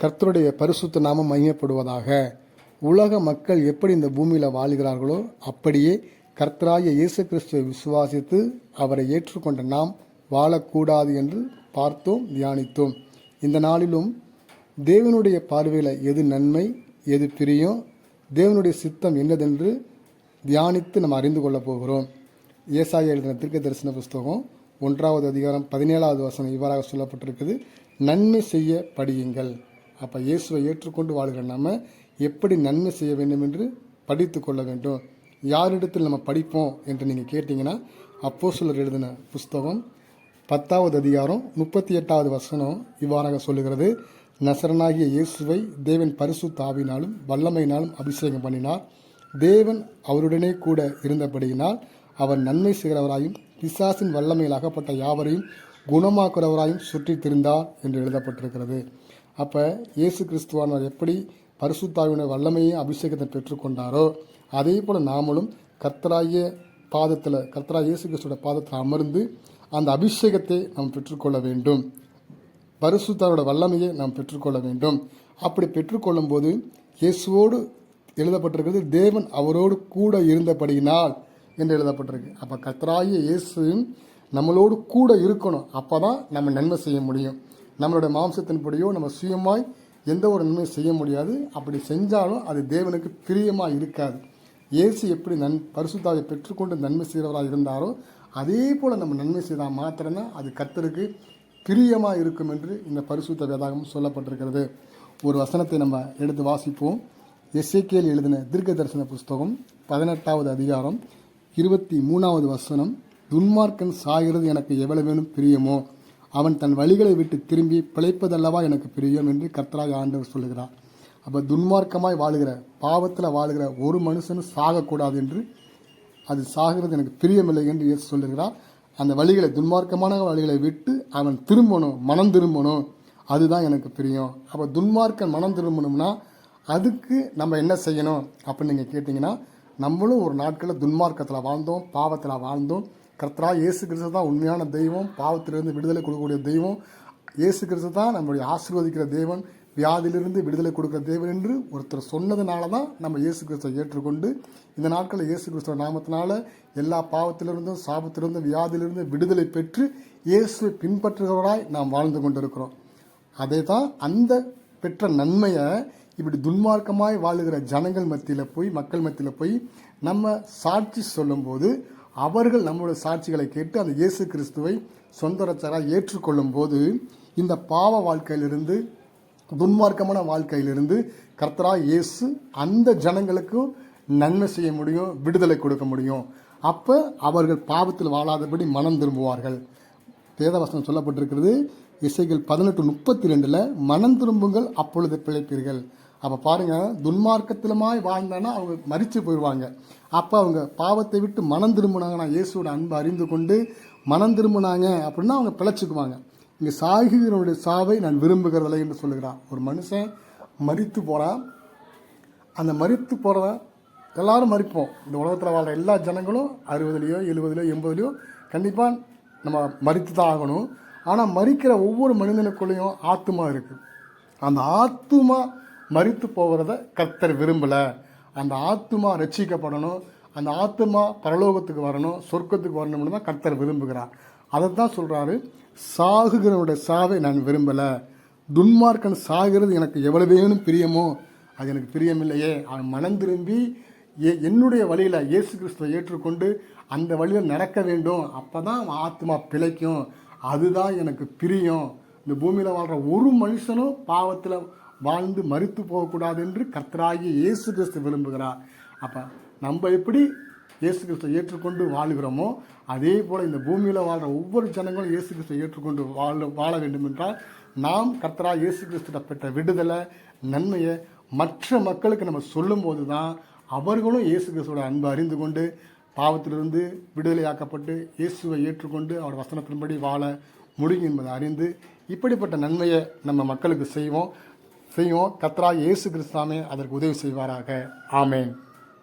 கர்த்தருடைய பரிசுத்த நாமம் மையப்படுவதாக. உலக மக்கள் எப்படி இந்த பூமியில் வாழ்கிறார்களோ அப்படியே கர்த்தராகிய இயேசு கிறிஸ்துவை விசுவாசித்து அவரை ஏற்றுக்கொண்ட நாம் வாழக்கூடாது என்று பார்த்தோம், தியானித்தோம். இந்த நாளிலும் தேவனுடைய பார்வையில் எது நன்மை, எது பிரியம், தேவனுடைய சித்தம் என்னதென்று தியானித்து நம்ம அறிந்து கொள்ளப் போகிறோம். ஏசாயா எழுதின தீர்க்க தரிசன புஸ்தகம் 1வது அதிகாரம் 17வது வசனம் இவ்வாறாக சொல்லப்பட்டிருக்குது: நன்மை செய்ய படியுங்கள். அப்போ இயேசுவை ஏற்றுக்கொண்டு வாழ்கிற நம்ம எப்படி நன்மை செய்ய வேண்டும் என்று படித்து கொள்ள வேண்டும். யாரிடத்தில் நம்ம படிப்போம் என்று நீங்கள் கேட்டிங்கன்னா, அப்போஸ்தலர் எழுதின புஸ்தகம் 10வது அதிகாரம் 38வது வசனம் இவ்வாறாக சொல்லுகிறது: நசரனாகிய இயேசுவை தேவன் பரிசுத்த ஆவியினாலும் வல்லமையினாலும் அபிஷேகம் பண்ணினார். தேவன் அவருடனே கூட இருந்தபடியினால் அவர் நன்மை செய்கிறவராயும் பிசாசின் வல்லமையில் அகப்பட்ட யாவரையும் குணமாக்குறவராயும் சுற்றி திரிந்தார் என்று எழுதப்பட்டிருக்கிறது. அப்போ இயேசு கிறிஸ்துவானவர் எப்படி பரிசுத்தாவின வல்லமையை அபிஷேகத்தை பெற்றுக்கொண்டாரோ அதே போல் நாமளும் கர்த்தராகிய இயேசு கிறிஸ்துவோட பாதத்தில் அமர்ந்து அந்த அபிஷேகத்தை நாம் பெற்றுக்கொள்ள வேண்டும். பரிசுத்தாவோட வல்லமையை நாம் பெற்றுக்கொள்ள வேண்டும். அப்படி பெற்றுக்கொள்ளும் போது இயேசுவோடு எழுதப்பட்டிருக்கிறது, தேவன் அவரோடு கூட இருந்தபடியினால் என்று எழுதப்பட்டிருக்கு. அப்போ கர்த்தராகிய இயேசு நம்மளோடு கூட இருக்கணும். அப்போ தான் நம்ம நன்மை செய்ய முடியும். நம்மளோட மாம்சத்தின்படியோ நம்ம சுயமாய் எந்த ஒரு நன்மையும் செய்ய முடியாது. அப்படி செஞ்சாலும் அது தேவனுக்கு பிரியமாக இருக்காது. இயேசு எப்படி பரிசுத்தாவை பெற்றுக்கொண்டு நன்மை செய்கிறவராக இருந்தாரோ அதே போல் நம்ம நன்மை செய்தால் மாத்திரம்தான் அது கர்த்தருக்கு பிரியமாக இருக்கும் என்று இந்த பரிசுத்த வேதாகம் சொல்லப்பட்டிருக்கிறது. ஒரு வசனத்தை நம்ம எடுத்து வாசிப்போம். எசேக்கியேல் எழுதின தீர்க்க தரிசன புஸ்தகம் 18வது அதிகாரம் 23வது வசனம்: துன்மார்க்கன் சாகிறது எனக்கு எவ்வளவேனும் பிரியமோ, அவன் தன் வழிகளை விட்டு திரும்பி பிழைப்பதல்லவா எனக்கு பிரியம் என்று கர்த்தராகிய ஆண்டவர் சொல்லுகிறார். அப்போ துன்மார்க்கமாய் வாழுகிற, பாவத்தில் வாழுகிற ஒரு மனுஷனும் சாகக்கூடாது என்று, அது சாகிறது எனக்கு பிரியமில்லை என்று இயேசு சொல்லுகிறார். அந்த வழிகளை, துன்மார்க்கமான வழிகளை விட்டு அவன் திரும்பணும், மனம் திரும்பணும், அதுதான் எனக்கு பிரியம். அப்போ துன்மார்க்கன் மனம் திரும்பணும்னா அதுக்கு நம்ம என்ன செய்யணும் அப்படின்னு நீங்கள் கேட்டிங்கன்னா, நம்மளும் ஒரு நாட்களில் துன்மார்க்கத்தில் வாழ்ந்தோம், பாவத்தில் வாழ்ந்தோம். கர்த்தராகிய இயேசு கிறிஸ்து தான் உண்மையான தெய்வம், பாவத்திலிருந்து விடுதலை கொடுக்கக்கூடிய தெய்வம். இயேசு கிறிஸ்து தான் நம்மளுடைய ஆசீர்வதிக்கிற தேவன், வியாதியிலிருந்து விடுதலை கொடுக்குற தேவன் என்று ஒருத்தர் சொன்னதுனால தான் நம்ம இயேசு கிறிஸ்துவை ஏற்றுக்கொண்டு இந்த நாட்களில் இயேசு கிறிஸ்துவ நாமத்தினால எல்லா பாவத்திலிருந்தும் சாபத்திலிருந்தும் வியாதியிலிருந்து விடுதலை பெற்று இயேசுவை பின்பற்றுகிறவராய் நாம் வாழ்ந்து கொண்டிருக்கிறோம். அதே தான் அந்த பெற்ற நன்மையை இப்படி துன்மார்க்கமாய் வாழுகிற ஜனங்கள் மத்தியில் போய், மக்கள் மத்தியில் போய் நம்ம சாட்சி சொல்லும்போது அவர்கள் நம்மளுடைய சாட்சிகளை கேட்டு அந்த இயேசு கிறிஸ்துவை சொந்த ரட்சகராக ஏற்றுக்கொள்ளும் போது இந்த பாவ வாழ்க்கையிலிருந்து, துன்மார்க்கமான வாழ்க்கையிலிருந்து கர்த்தராகிய இயேசு அந்த ஜனங்களுக்கும் நன்மை செய்ய முடியும், விடுதலை கொடுக்க முடியும். அப்போ அவர்கள் பாவத்தில் வாழாதபடி மனம் திரும்புவார்கள். வேதவசனம் சொல்லப்பட்டிருக்கிறது எசேக்கியேல் 18:32 மனம் திரும்புங்கள் அப்பொழுது பிழைப்பீர்கள். அப்போ பாருங்கள், துன்மார்க்கத்திலுமாய் வாழ்ந்தானா அவங்க மரித்து போயிடுவாங்க. அப்போ அவங்க பாவத்தை விட்டு மனம் திரும்பினாங்கன்னா, இயேசுவோட அன்பை அறிந்து கொண்டு மனம் திரும்பினாங்க அப்படின்னா அவங்க பிழைச்சிக்குவாங்க. இங்கே சாகிறவனுடைய சாவை நான் விரும்புகிறதில்லை என்று சொல்லுகிறான். ஒரு மனுஷன் மரித்து போகிறான். அந்த மரித்து போகிறத எல்லாரும் மறிப்போம். இந்த உலகத்தில் வாழ்கிற எல்லா ஜனங்களும் 60லையோ 70லையோ 80லையோ கண்டிப்பாக நம்ம மரித்து தான் ஆகணும். ஆனால் மரிக்கிற ஒவ்வொரு மனிதனுக்குள்ளேயும் ஆத்துமா இருக்குது. அந்த ஆத்துமா மரித்து போகிறத கர்த்தர் விரும்பலை. அந்த ஆத்துமா ரட்சிக்கப்படணும், அந்த ஆத்துமா பரலோகத்துக்கு வரணும், சொர்க்கத்துக்கு வரணும்னு தான் கர்த்தர் விரும்புகிறார். அதை தான் சொல்கிறாரு, சாகுகிறவனுடைய சாவை நான் விரும்பலை. துன்மார்க்கன் சாகிறது எனக்கு எவ்வளவேனும் பிரியமோ, அது எனக்கு பிரியமில்லையே. அவன் மனம் திரும்பி என்னுடைய வழியில் இயேசு கிறிஸ்துவை ஏற்றுக்கொண்டு அந்த வழியில் நடக்க வேண்டும். அப்போ தான் அவன் ஆத்மா பிழைக்கும். அதுதான் எனக்கு பிரியம். இந்த பூமியில் வாழ்கிற ஒரு மனுஷனும் பாவத்தில் வாழ்ந்து மரித்து போகக்கூடாது என்று கர்த்தராகிய இயேசு கிறிஸ்து விரும்புகிறார். அப்போ நம்ம எப்படி இயேசு கிறிஸ்துவை ஏற்றுக்கொண்டு வாழுகிறோமோ அதே போல் இந்த பூமியில் வாழ்கிற ஒவ்வொரு ஜனங்களும் இயேசு கிறிஸ்துவை ஏற்றுக்கொண்டு வாழ வேண்டும் என்றால் நாம் கர்த்தராகிய இயேசு கிறிஸ்துவிட பெற்ற விடுதலை, நன்மையை மற்ற மக்களுக்கு நம்ம சொல்லும்போது தான் அவர்களும் இயேசு கிறிஸ்துவோட அன்பை அறிந்து கொண்டு பாவத்திலிருந்து விடுதலையாக்கப்பட்டு இயேசுவை ஏற்றுக்கொண்டு அவர் வசனத்தின்படி வாழ முடியும் என்பதை அறிந்து இப்படிப்பட்ட நன்மையை நம்ம மக்களுக்கு செய்வோம். கர்த்தராகிய இயேசு கிறிஸ்துவே அதற்கு உதவி செய்வாராக. ஆமென்.